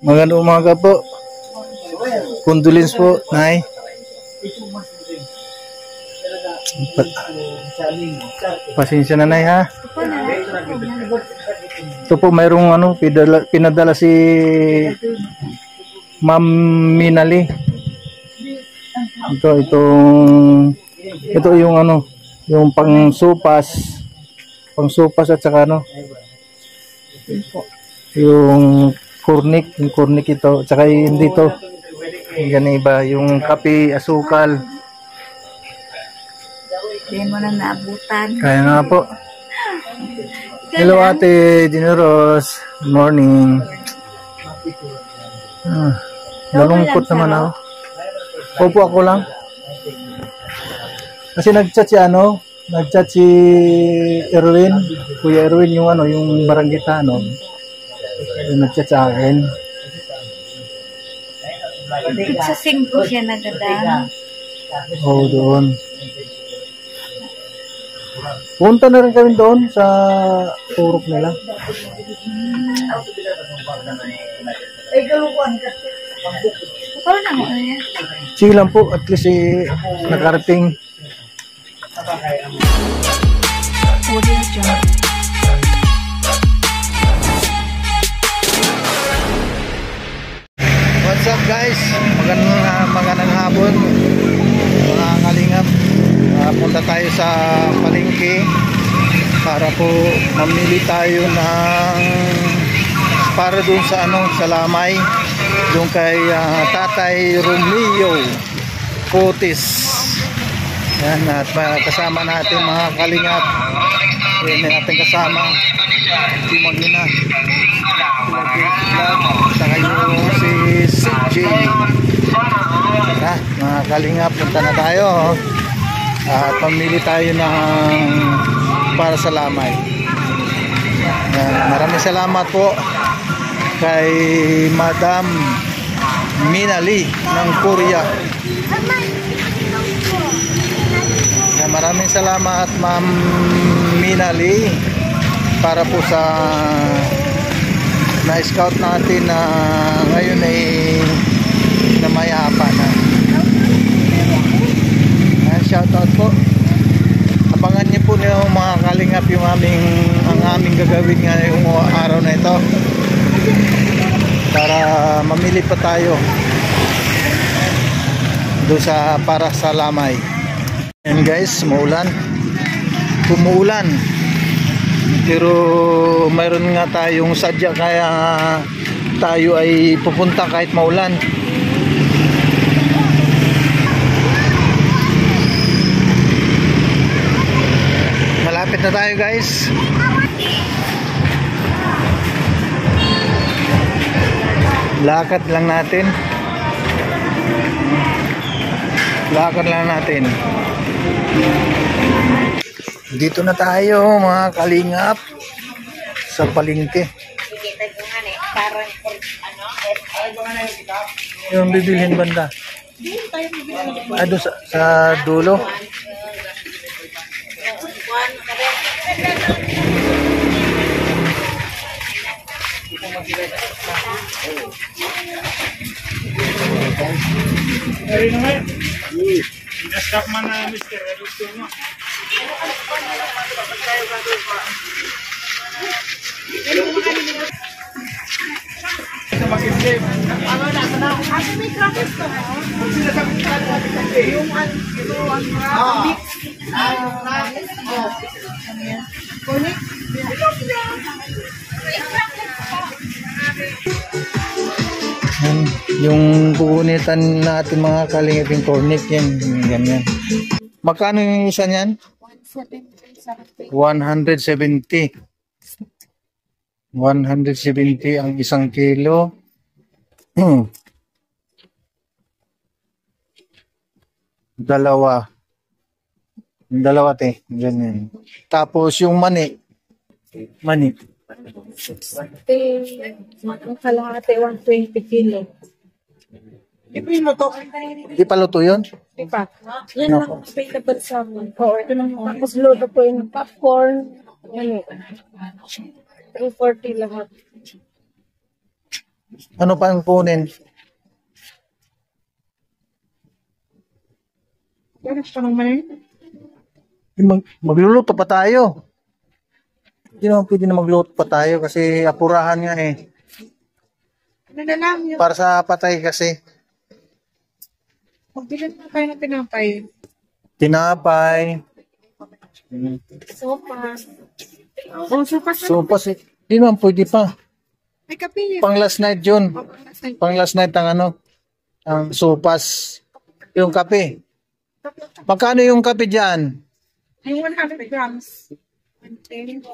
Magandang umaga po. Condolence po, Nay. Pasensya na, Nay, ha? Ito po, mayroong pinadala si Ma'am Minali. Ito yung yung pangsupas at saka yung cornic ito, at saka yung dito, yan iba, yung kape, asukal. Hindi mo na naabutan. Kaya nga po. Hello Ate Dineros, good morning. Nalungkot naman ako. Opo, ako lang. Kasi nag-chat si Erwin, Kuya Erwin, yung baranggita, yung nag-chat sa akin. Sa 5 siya nagadaan. Oo, doon. Punta na rin kami doon sa turok nila. Sige lang po, at least nakarating. What's up guys? Magandang hapon mga kalingap. Punta tayo sa palengke para po mamili tayo ng para doon sa sa Lamay, doon kay Tatay Romeo Cotis. Yan, at kasama natin mga kalingap. Yan natin kasama si Magina, saka yung si CJ. Mga kalingap, punta na tayo at pamili tayo ng para sa Lamay. Maraming salamat po kay Madam Minali ng Korea. Maraming salamat Ma'am Minali para po sa na-scout natin na ngayon ay namayapa na. Shoutout po. Abangan niyo po yung mga kalingap ang aming gagawin ngayong araw na ito para mamili pa tayo doon para sa Lamay. And guys, umuulan, pero mayroon nga tayong sadya kaya tayo ay pupunta kahit maulan. Malapit na tayo guys. Lakad lang natin. Dito na tayo mga kalingap sa palengke. Yung bibilhin banda doon sa dulo. Stop mana Mr. Reduction mo. Yung pupunitan natin mga kalingap yung cornic yan, ganyan. Magkano yung isa niyan? 170. 170 ang isang kilo. Dalawa te, ganyan. Tapos yung mani. Kalahati 120 kilo. Di pa luto yun? Di pa. Yan lang available sa amin. Ito lang. Tapos load po yung popcorn. Yan 340 lahat. Ano pa ang kunin? Ano pa naman Magluluto pa tayo. Hindi naman pwede na magluto pa tayo kasi apurahan nga eh. Ano na lang yung Para sa patay kasi. magbilan na kayo ng pinapay. Tinapay. Sopas. Oh, sopas na. Sopas eh. Hindi naman pwede pa. May kape. Pang last night yun. Pang last night ang sopas. Yung kape. Magkano yung kape dyan? Yung 100 grams. 110.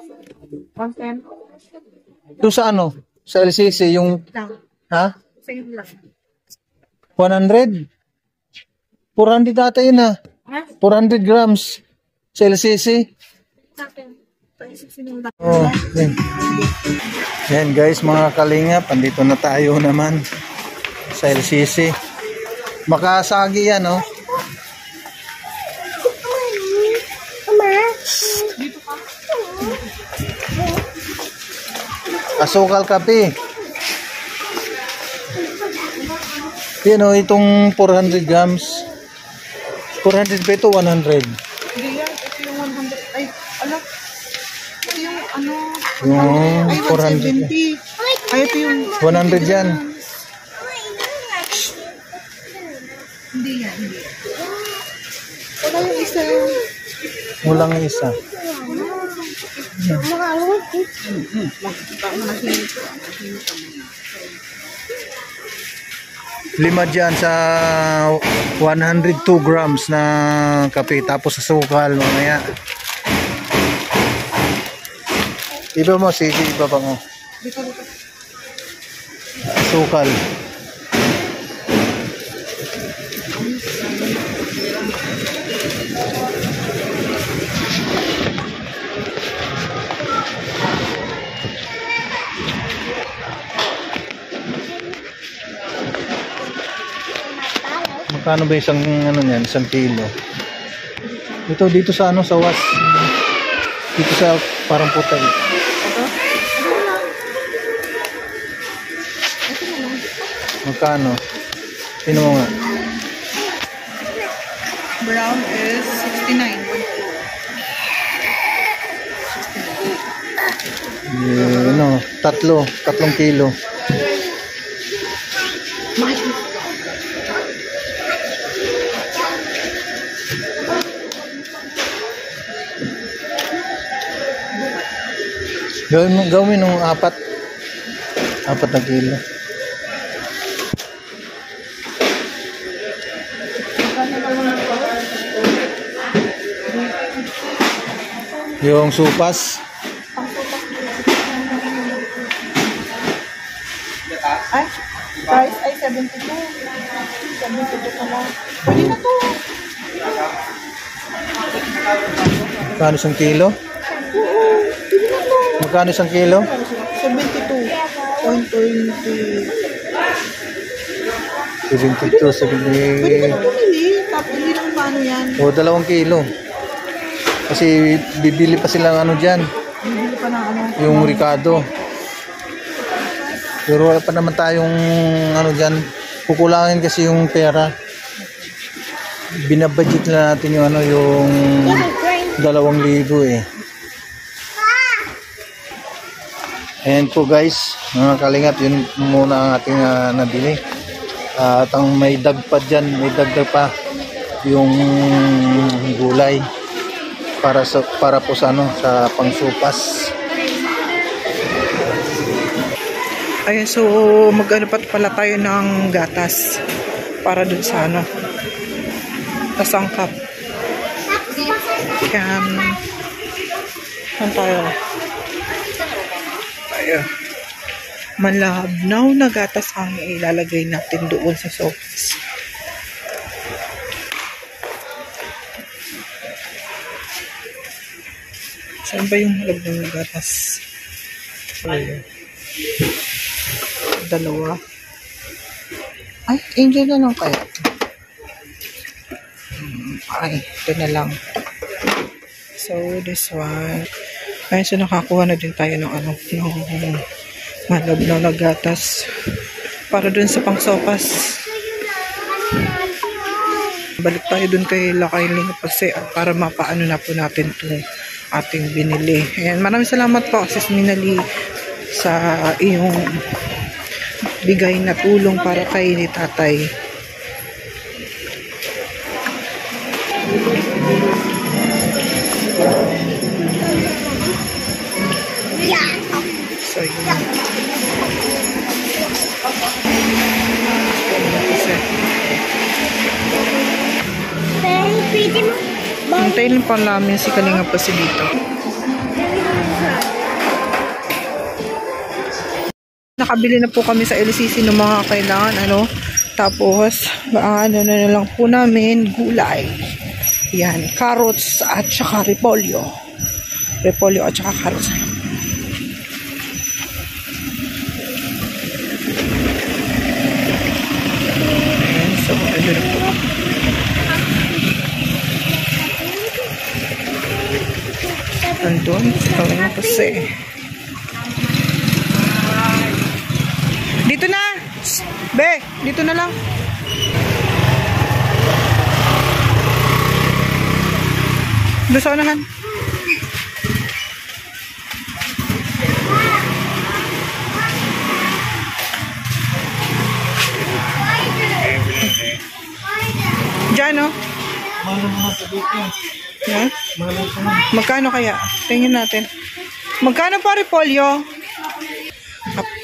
110. Doon sa ano? Sa LCC yung, Lang. ha? Same lang. 100? 400 data yun ah. Ha? 400 grams sa LCC. Natin. Sinundan. Oh, yan. Yan guys, mga kalingap, andito na tayo naman sa LCC. Makasagi yan, oh. Asukal kape. Yan, oh, itong 400 grams. 400 ba ito? 100. Hindi yan. Ito yung 100. Ay, ano? Ito yung ano? Yung Ay, 400. 170. Ay, ito yung 100 yan. hindi yan. Hindi. Wala yung isa. Walang isa. Lima dyan sa 102 grams na kape. Tapos asukal mamaya. Iba mo, sige, iba pa mo. Dito. Asukal. Magkano ba isang ano niyan, isang kilo? Dito sa ano, sa was. Dito sa parang putay. Magkano? Sino mo nga? Brown is 69. Ano, tatlong kilo. Gawin nung apat na kilo. Yung supas. Ay, price ay 72. 72 ka lang. Pwede na to. Magkano isang kilo? Magkano isang kilo? 72.20. 72, 70. Pwede na bumili. Tapos hindi lang paano yan. O, 2 kilo. Kasi bibili pa silang ano dyan. Bibili pa ng ano. Yung Ricardo. Pero wala pa naman tayong ano dyan. Kukulangin kasi yung pera. Binabudget na natin yung ano, yung 2,000 eh. Ayan po guys, mga kalingap, yun muna ang ating nabili. At ang may dagpad dyan, may dagdag pa yung gulay para po sa ano, sa pangsupas. Ayan, so mag-ano pa pala tayo ng gatas para dun sa ano, nasangkap. Yan. Saan tayo? Ayan. Malabnaw na gatas ang ilalagay natin doon sa sopas. Saan ba yung malabnaw na gatas? Ayan. Dalawa. Ay, angel na lang kaya. Ay, ito na lang. So, this one. Ay, so nakakuha na din tayo ng ano, ng Malab na gatas para dun sa pangsopas. Balik tayo dun kay Lakailing kasi para mapaano na po natin itong ating binili. Ayan, maraming salamat po Sis Minali sa iyong bigay na tulong para kay ni tatay. So, yun. Hintayin pa namin si Kalinga pa si dito. Nakabili na po kami sa LCC ng mga kailangan, ano. Tapos, ano na lang po namin, gulay. Yan, carrots at saka repolyo. Repolyo at saka carrots. Ayan, so, ano na po. Andun, kami na kasi. Dito na! Be, dito na lang. Doon sa unahan. Diyan, no? Yeah? Magkano kaya? Tingin natin. Magkano pa repolyo?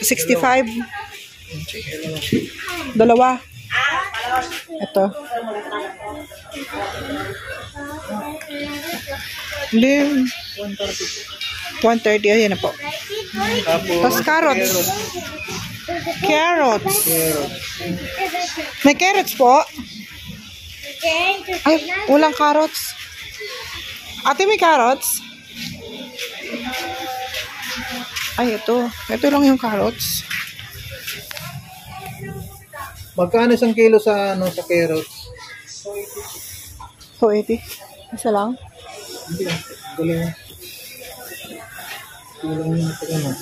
65. Dalawa. Ito. Hindi. 130. Ayan na po. Tapos carrots. Carrots. May carrots po. Ay, walang carrots. Ate, may carrots? Ay, ito. Ito lang yung carrots. Magkano isang kilo sa ano sa carrots? 280. Isa lang? Hindi. Dalawa. Kulang yun ito ano.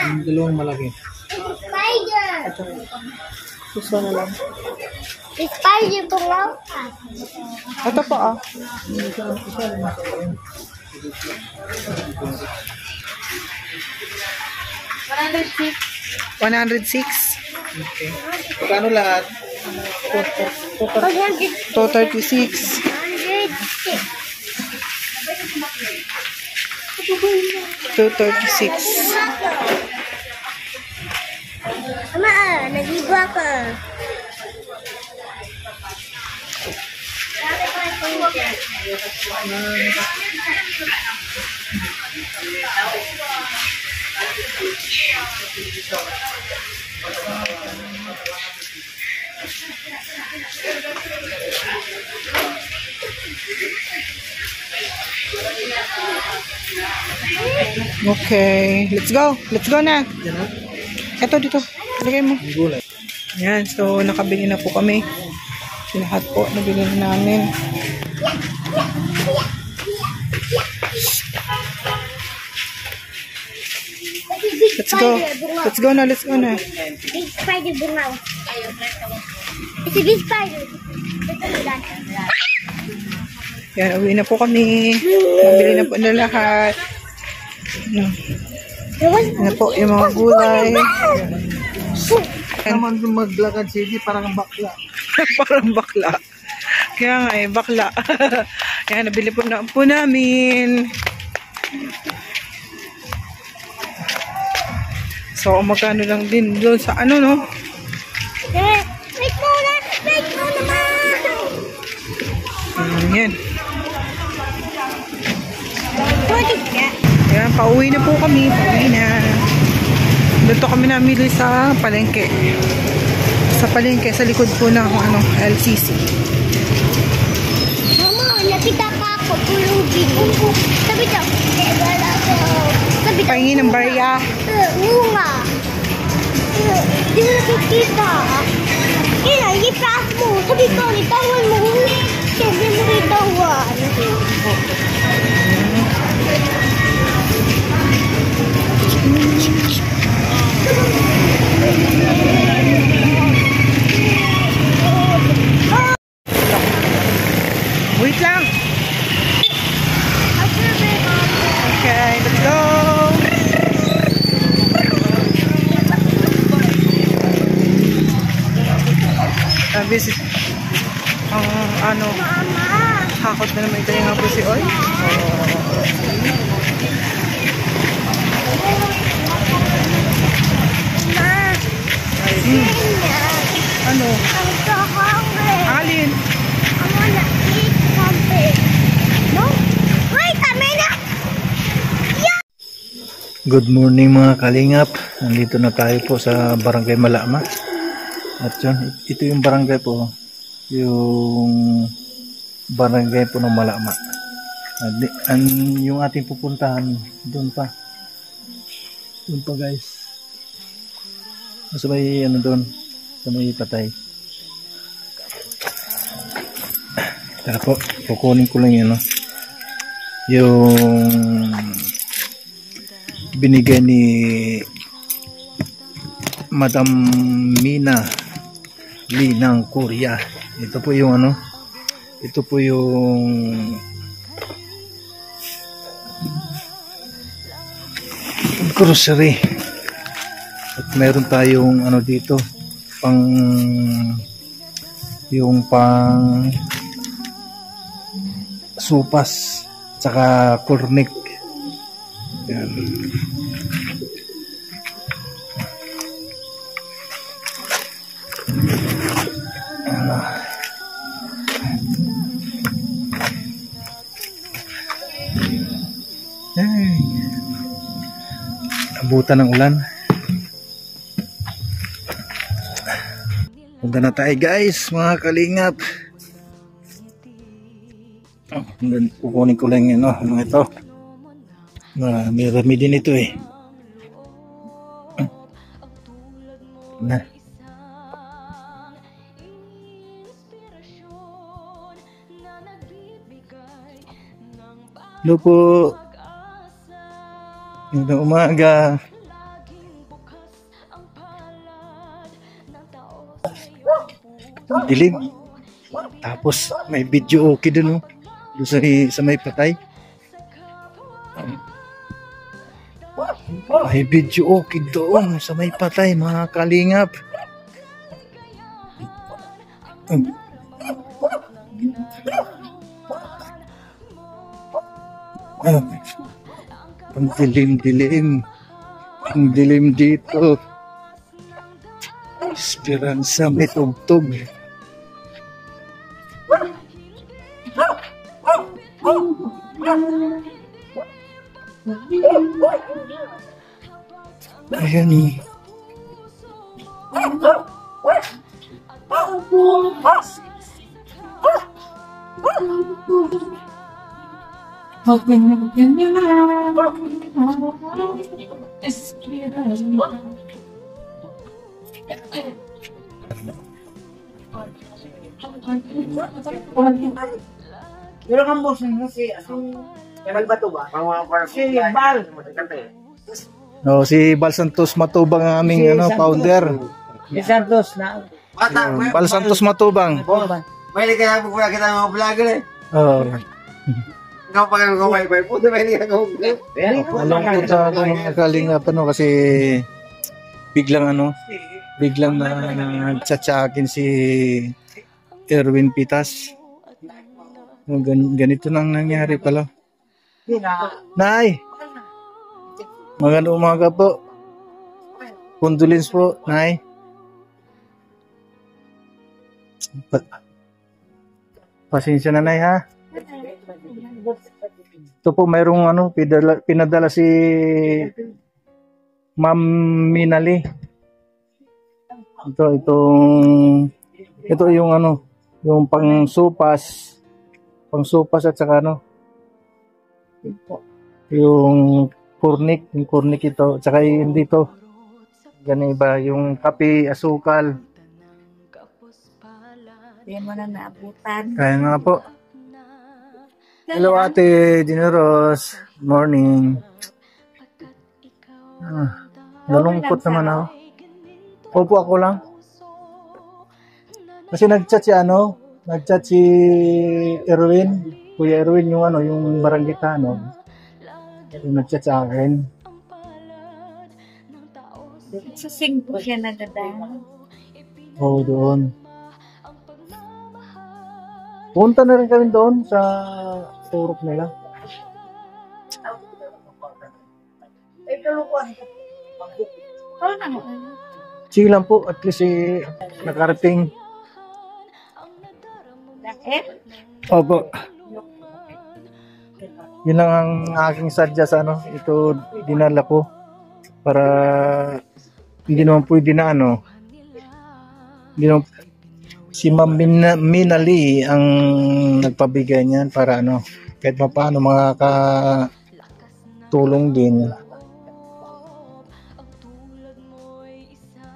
Yung dalawang malaki. Ito. Gusto na lang. Spider po nga. Ito po, ah. 106. Okay. Magkano lahat? 236. 236. Ama, nagigwa ka. Okay. Let's go. Let's go na. Ito dito. Talagay mo. Gulay. Yan. So, nakabili na po kami. Lahat po. Nabili na namin. Let's go. Let's go na. Let's go na. Big spider bungaw. It's a big spider. Yan. Uwi na po kami. Nabili na po na lahat. Yan po yung mga gulay. Naman maglakad sige parang bakla. Parang bakla. Kaya nga eh, bakla. Yan, nabili po na po namin. So, magkano lang din doon sa ano, no? Wait muna! Wait muna naman! Yan. Pwede ka. Ayan, pauwi na po kami. Pauwi na. Dito kami namili sa palengke. Sa palengke, sa likod po ng ano, LCC. Mama, nakita ka ako. Pulubin. Sabi daw. Wala ko. Sabi daw. Pahingi ng barya. Nga. Di mo nakikita. Kaya, ipas mo. Sabi ko, itawan mo. Sabi mo itawan. Wait lang. Okay, let's go. Visit ang ano, hakot na naman ito yung nga po si Oy. Ano? I'm so hungry. Alin? I wanna eat something. No? Wait a minute. Good morning mga kalingap. Nandito na tayo po sa Barangay Malama. At yun, ito yung barangay po. Yung barangay po ng Malama. Yung ating pupuntahan, doon pa. Doon pa guys. Sa may ano doon. Sa may patay. Tara po, kukunin ko lang yun. No? Yung binigay ni Madam Mina Lee ng Korea. Ito po yung ano, ito po yung grocery. At meron tayong ano dito, yung pang supas tsaka cornic. Yan. Ay, abutan ng ulan. Punta na tayo guys, mga kalingap. Kukunin ko lang yun, mga ito. May remedy nito eh. Na. Hello po. Magandang umaga. Dilim. Tapos may video okay dun, doon sa may patay. May video okay doon sa may patay, mga kalingap. Ang dilim-dilim. Ang dilim dito. Esperanza may tugtog. Ayan. Pero kang boss nyo si Malbato ba? Si Bal. No, si Bal Santos Matubang ang aming founder. Si Santos na. Bal Santos Matubang. May kaya po kita mga vlogger eh. Oh. Ikaw pa kang kumay pa po, may kaya Alam ko sa mga kalingap kasi biglang na nagtsatsakin si Erwin Pitas. Ganito nang nangyari pala. Nay! Magandang umaga po. Condolence po, Nay. Pasensya na, Nay, ha? Ito po, mayroong pinadala si Ma'am Minali. Ito yung yung pangsupas at saka yung kurnik ito, at saka yung dito, ganun ba, yung kape, asukal. Hindi mo na naabutan. Kaya nga po. Hello Ate Dineros, morning. Nalungkot naman ako. Opo, ako lang. Kasi nag-chat si Erwin, Kuya Erwin, yung yung Barangitano. Yung nag-chat sa akin. Sa singko siya nagdadaan. Oo, doon. Punta na rin kami doon sa turok nila. Sige lang po, at least nakarating. Opo. Yun lang ang aking sadya sa ito dinala ko para hindi naman pwede na hindi naman, si Ma'am Minali ang nagpabigay niyan para kahit paano makakatulong din.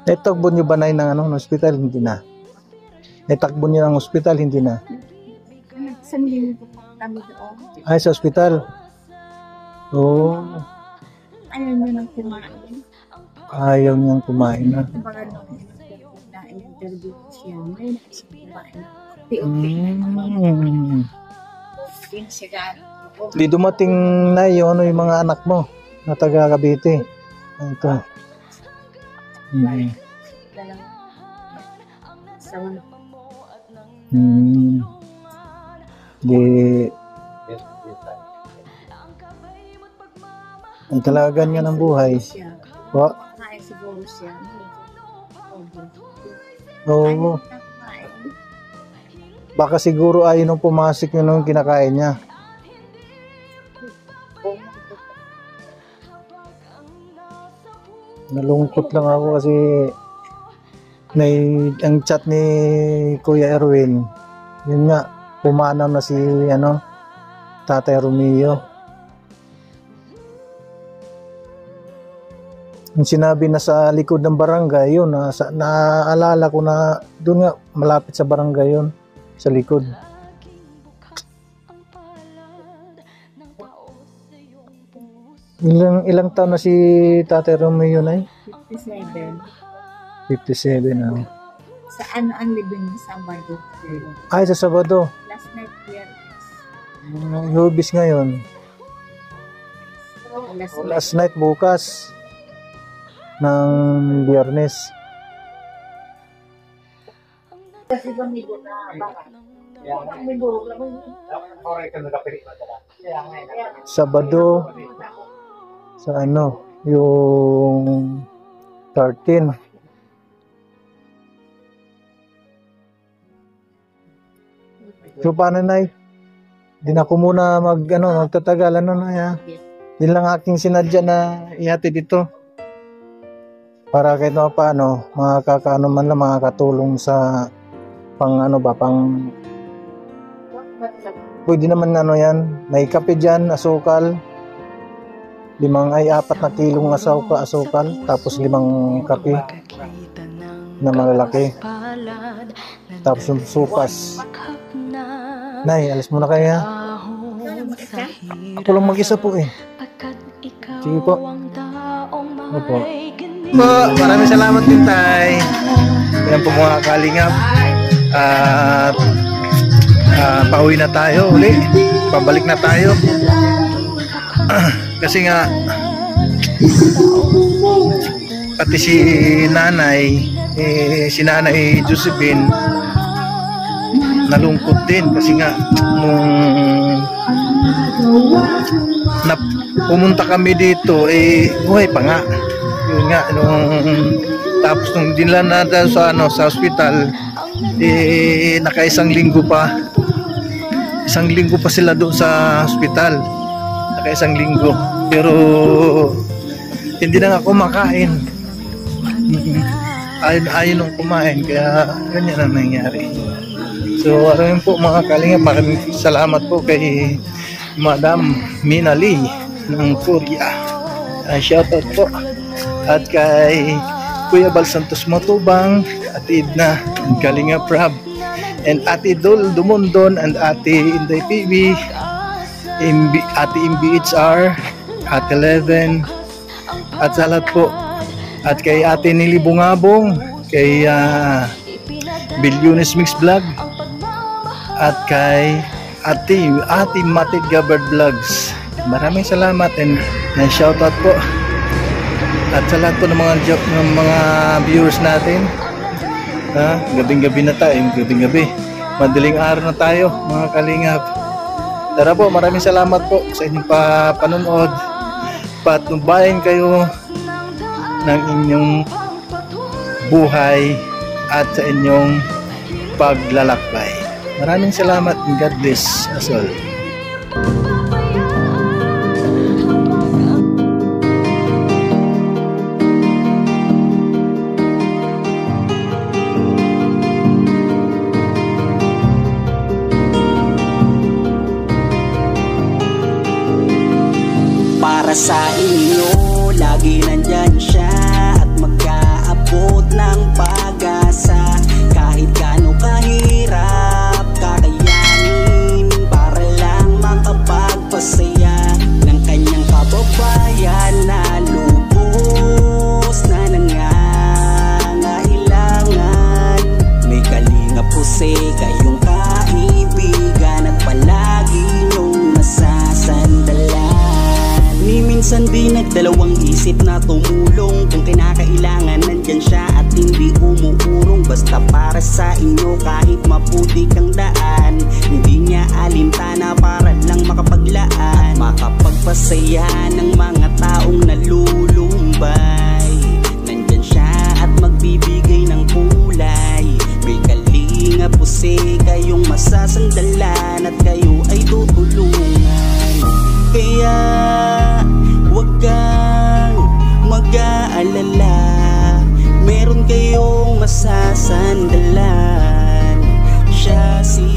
Natakbo niyo ba na ng hospital? Hindi na. Natakbo niyo ng hospital? Hindi na. Isang linggo po kami doon. Ay, sa hospital? Oo. Ayaw niya nang kumain. Ayaw niyang kumain na. Baka nung na-interview ko siya, may naisip kumain. Di dumating na yung mga anak mo na taga Cavite. Ito. Ang talagan nga ng buhay. Po? Kain siguro siya. Oo. Baka siguro ayaw nung pumasok yung kinakain niya. Nalungkot lang ako kasi ang chat ni Kuya Erwin, yun nga, pumanam na si Tatay Romeo. Yung sinabi na sa likod ng barangay, yun, naaalala ko na doon nga, malapit sa barangay yun, sa likod. Ilang taon na si Tatay Romeo na 57. 57 na. Sa ang libing niya sa Sabado? Ay, sa Sabado. Last night here. Hubis ngayon. Last night bukas. Ng Biyernes. Sabado. Sa yung 13. So paano Nay? Di na ako muna magtatagal na. Din lang aking sinadya na ihatid dito. Para kahit paano makakaano man lang makakatulong sa pwede naman yan. May kape dyan, asukal. 4 na kilong asukal. Tapos 5 kape na malalaki. Tapos yung supas. Nay, alis muna kaya. Ako lang mag-isa po eh. Sige po. Opo. Maraming salamat din Tay. Yan po mga kalingap. At pauwi na tayo uli. Pabalik na tayo. Kasi nga pati si Nanay Josephine nalungkot din kasi nga nung pumunta kami dito buhay pa nga. Yun nga tapos nung dinala na sa hospital naka isang linggo pa sila doon sa hospital. Naka 1 linggo pero hindi na nga kumakain. Ayaw nung kumain kaya ganyan ang nangyari. So yun po mga kalingap, maraming salamat po kay Madam Minali ng Korea. Shoutout po. At kay Kuya Bal Santos Matubang, Ate Edna, Kalingap Rab, and Ate Dol Dumondon, and Ate Inday PB, Ate MBHR, Ate Leven, at sa lahat po, at kay Ate Nili Bungabong, kay Billiones Mix Vlog, at kay Ate Matit Gabbard Vlogs. Maraming salamat and shoutout po. At sa lahat po ng mga viewers natin. Gabing-gabi na tayo, gabing-gabi. Madaling araw na tayo, mga kalingap. Tara po, maraming salamat po sa inyong panonood. Patnubayan kayo ng inyong buhay at sa inyong paglalakbay. Maraming salamat and God bless us all. Para sa inyo, lagi nandyan siya at mag-aabot ng pag-asa. Kahit gaano kahirap, kakayanin para lang makapagpasaya ng kanyang kababayan na lubos na nangangailangan. May kalinga po kayong kaibigan at palagi niyong nasasandalan. Ni minsan di nagdalawang isip na tumulong. Kung kinakailangan nandyan siya at hindi umuurong. Basta para sa inyo kahit maputi kang daan, hindi niya alintana para lang makapaglaan, makapagpasaya ng mga taong nalulumbay. Nandyan siya at magbibigay ng kulay. May kalinga po kayong masasandalan at kayo ay tutulungan. Kaya huwag kang mag-aalala, meron kayong masasandalan. Siya si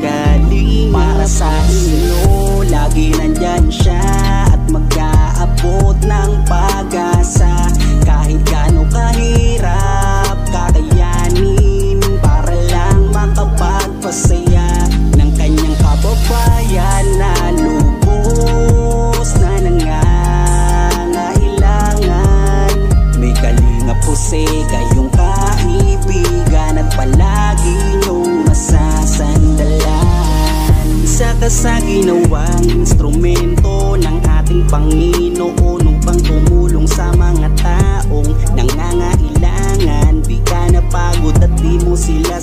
Kalinga. Para sa inyo, lagi nandyan siya at mag-aabot ng pag-asa. Kahit gaano kahirap, kakayanin para lang makapagpasaya ng kanyang kababayan na lubos na nangangailangan. May kalinga po kayong kaibigan at palagi niyong masasandalan. Isa ka sa ginawang instrumento ng ating Panginoon upang tumulong sa mga taong nangangailangan. Di ka napagod at di mo sila